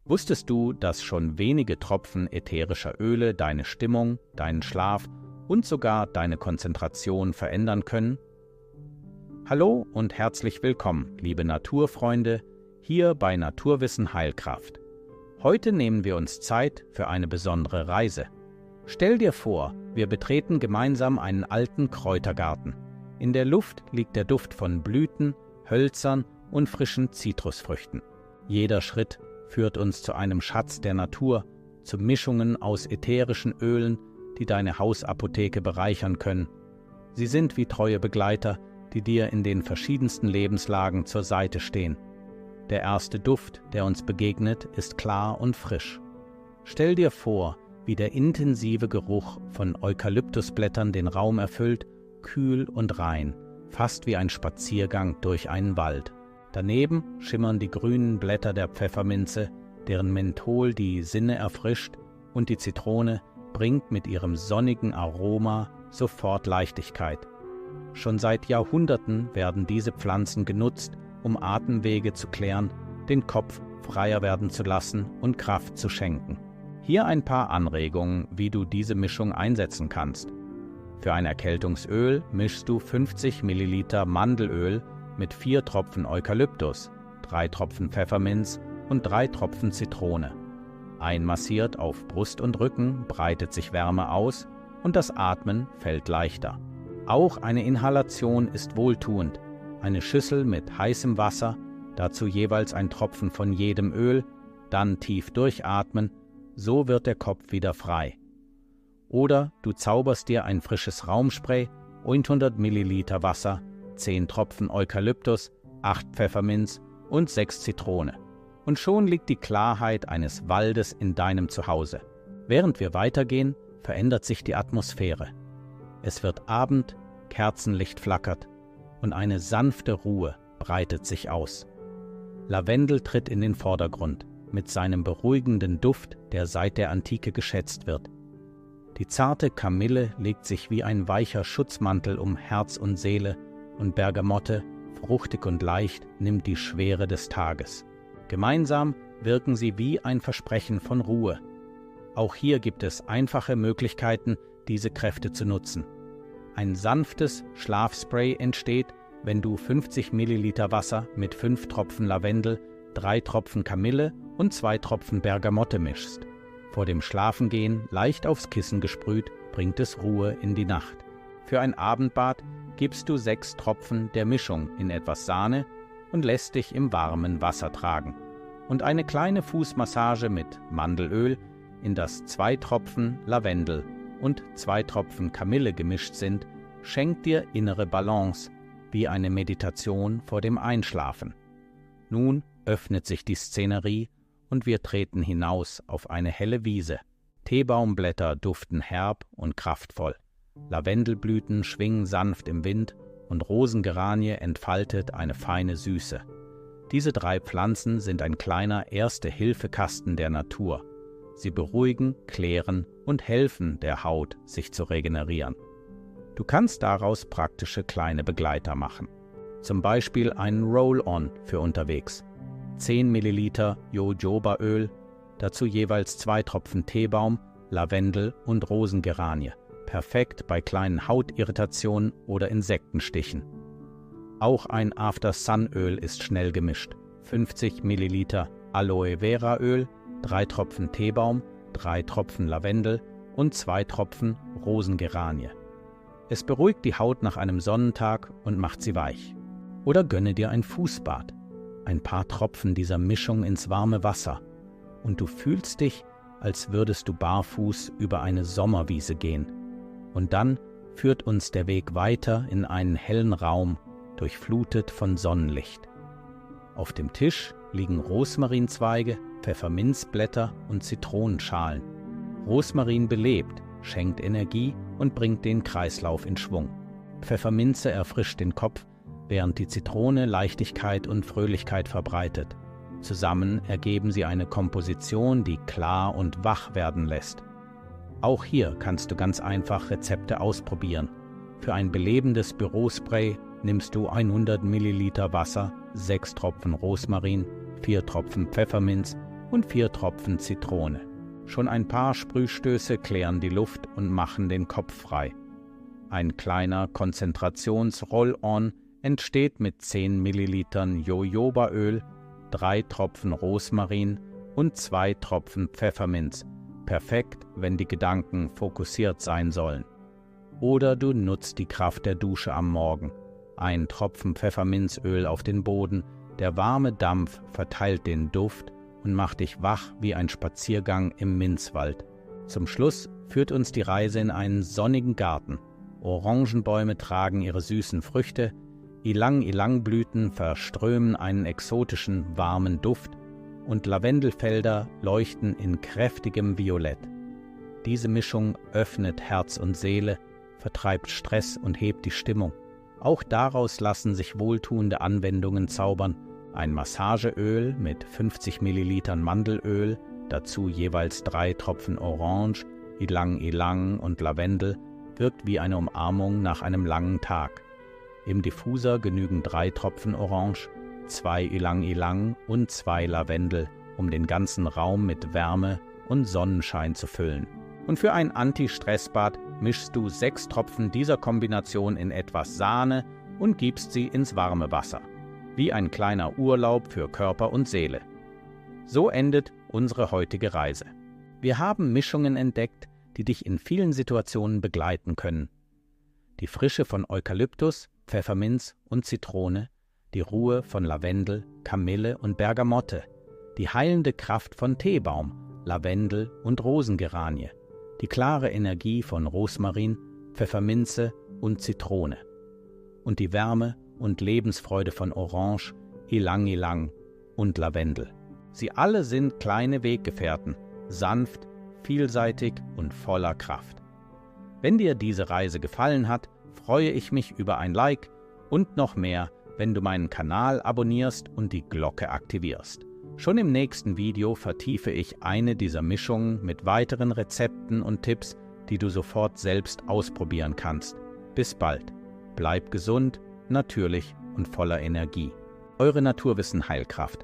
Wusstest du, dass schon wenige Tropfen ätherischer Öle deine Stimmung, deinen Schlaf und sogar deine Konzentration verändern können? Hallo und herzlich willkommen, liebe Naturfreunde, hier bei Naturwissen Heilkraft. Heute nehmen wir uns Zeit für eine besondere Reise. Stell dir vor, wir betreten gemeinsam einen alten Kräutergarten. In der Luft liegt der Duft von Blüten, Hölzern und frischen Zitrusfrüchten. Jeder Schritt führt uns zu einem Schatz der Natur, zu Mischungen aus ätherischen Ölen, die deine Hausapotheke bereichern können. Sie sind wie treue Begleiter, die dir in den verschiedensten Lebenslagen zur Seite stehen. Der erste Duft, der uns begegnet, ist klar und frisch. Stell dir vor, wie der intensive Geruch von Eukalyptusblättern den Raum erfüllt, kühl und rein, fast wie ein Spaziergang durch einen Wald. Daneben schimmern die grünen Blätter der Pfefferminze, deren Menthol die Sinne erfrischt, und die Zitrone bringt mit ihrem sonnigen Aroma sofort Leichtigkeit. Schon seit Jahrhunderten werden diese Pflanzen genutzt, um Atemwege zu klären, den Kopf freier werden zu lassen und Kraft zu schenken. Hier ein paar Anregungen, wie du diese Mischung einsetzen kannst. Für ein Erkältungsöl mischst du 50 ml Mandelöl mit 4 Tropfen Eukalyptus, 3 Tropfen Pfefferminz und 3 Tropfen Zitrone. Einmassiert auf Brust und Rücken breitet sich Wärme aus und das Atmen fällt leichter. Auch eine Inhalation ist wohltuend. Eine Schüssel mit heißem Wasser, dazu jeweils ein Tropfen von jedem Öl, dann tief durchatmen, so wird der Kopf wieder frei. Oder du zauberst dir ein frisches Raumspray, 100 ml Wasser, 10 Tropfen Eukalyptus, 8 Pfefferminz und 6 Zitrone. Und schon liegt die Klarheit eines Waldes in deinem Zuhause. Während wir weitergehen, verändert sich die Atmosphäre. Es wird Abend, Kerzenlicht flackert und eine sanfte Ruhe breitet sich aus. Lavendel tritt in den Vordergrund mit seinem beruhigenden Duft, der seit der Antike geschätzt wird. Die zarte Kamille legt sich wie ein weicher Schutzmantel um Herz und Seele, und Bergamotte, fruchtig und leicht, nimmt die Schwere des Tages. Gemeinsam wirken sie wie ein Versprechen von Ruhe. Auch hier gibt es einfache Möglichkeiten, diese Kräfte zu nutzen. Ein sanftes Schlafspray entsteht, wenn du 50 ml Wasser mit 5 Tropfen Lavendel, 3 Tropfen Kamille und 2 Tropfen Bergamotte mischst. Vor dem Schlafengehen leicht aufs Kissen gesprüht, bringt es Ruhe in die Nacht. Für ein Abendbad gibst du 6 Tropfen der Mischung in etwas Sahne und lässt dich im warmen Wasser tragen. Und eine kleine Fußmassage mit Mandelöl, in das 2 Tropfen Lavendel und 2 Tropfen Kamille gemischt sind, schenkt dir innere Balance, wie eine Meditation vor dem Einschlafen. Nun öffnet sich die Szenerie und wir treten hinaus auf eine helle Wiese. Teebaumblätter duften herb und kraftvoll. Lavendelblüten schwingen sanft im Wind und Rosengeranie entfaltet eine feine Süße. Diese 3 Pflanzen sind ein kleiner Erste-Hilfe-Kasten der Natur. Sie beruhigen, klären und helfen der Haut, sich zu regenerieren. Du kannst daraus praktische kleine Begleiter machen. Zum Beispiel einen Roll-On für unterwegs. 10 ml Jojobaöl, dazu jeweils 2 Tropfen Teebaum, Lavendel und Rosengeranie. Perfekt bei kleinen Hautirritationen oder Insektenstichen. Auch ein After-Sun-Öl ist schnell gemischt. 50 ml Aloe Vera Öl, 3 Tropfen Teebaum, 3 Tropfen Lavendel und 2 Tropfen Rosengeranie. Es beruhigt die Haut nach einem Sonnentag und macht sie weich. Oder gönne dir ein Fußbad. Ein paar Tropfen dieser Mischung ins warme Wasser. Und du fühlst dich, als würdest du barfuß über eine Sommerwiese gehen. Und dann führt uns der Weg weiter in einen hellen Raum, durchflutet von Sonnenlicht. Auf dem Tisch liegen Rosmarinzweige, Pfefferminzblätter und Zitronenschalen. Rosmarin belebt, schenkt Energie und bringt den Kreislauf in Schwung. Pfefferminze erfrischt den Kopf, während die Zitrone Leichtigkeit und Fröhlichkeit verbreitet. Zusammen ergeben sie eine Komposition, die klar und wach werden lässt. Auch hier kannst du ganz einfach Rezepte ausprobieren. Für ein belebendes Bürospray nimmst du 100 ml Wasser, 6 Tropfen Rosmarin, 4 Tropfen Pfefferminz und 4 Tropfen Zitrone. Schon ein paar Sprühstöße klären die Luft und machen den Kopf frei. Ein kleiner Konzentrations-Roll-On entsteht mit 10 Millilitern Jojobaöl, 3 Tropfen Rosmarin und 2 Tropfen Pfefferminz. Perfekt, wenn die Gedanken fokussiert sein sollen. Oder du nutzt die Kraft der Dusche am Morgen. Ein Tropfen Pfefferminzöl auf den Boden, der warme Dampf verteilt den Duft und macht dich wach wie ein Spaziergang im Minzwald. Zum Schluss führt uns die Reise in einen sonnigen Garten. Orangenbäume tragen ihre süßen Früchte, Ilang-Ilang-Blüten verströmen einen exotischen, warmen Duft und Lavendelfelder leuchten in kräftigem Violett. Diese Mischung öffnet Herz und Seele, vertreibt Stress und hebt die Stimmung. Auch daraus lassen sich wohltuende Anwendungen zaubern. Ein Massageöl mit 50 Millilitern Mandelöl, dazu jeweils 3 Tropfen Orange, Ilang-Ilang und Lavendel, wirkt wie eine Umarmung nach einem langen Tag. Im Diffuser genügen 3 Tropfen Orange, 2 Ilang-Ilang und 2 Lavendel, um den ganzen Raum mit Wärme und Sonnenschein zu füllen. Und für ein Anti-Stress-Bad mischst du 6 Tropfen dieser Kombination in etwas Sahne und gibst sie ins warme Wasser. Wie ein kleiner Urlaub für Körper und Seele. So endet unsere heutige Reise. Wir haben Mischungen entdeckt, die dich in vielen Situationen begleiten können. Die Frische von Eukalyptus, Pfefferminz und Zitrone, die Ruhe von Lavendel, Kamille und Bergamotte, die heilende Kraft von Teebaum, Lavendel und Rosengeranie, die klare Energie von Rosmarin, Pfefferminze und Zitrone und die Wärme und Lebensfreude von Orange, Ilang-Ilang und Lavendel. Sie alle sind kleine Weggefährten, sanft, vielseitig und voller Kraft. Wenn dir diese Reise gefallen hat, freue ich mich über ein Like und noch mehr, wenn du meinen Kanal abonnierst und die Glocke aktivierst. Schon im nächsten Video vertiefe ich eine dieser Mischungen mit weiteren Rezepten und Tipps, die du sofort selbst ausprobieren kannst. Bis bald. Bleib gesund, natürlich und voller Energie. Eure Naturwissen Heilkraft.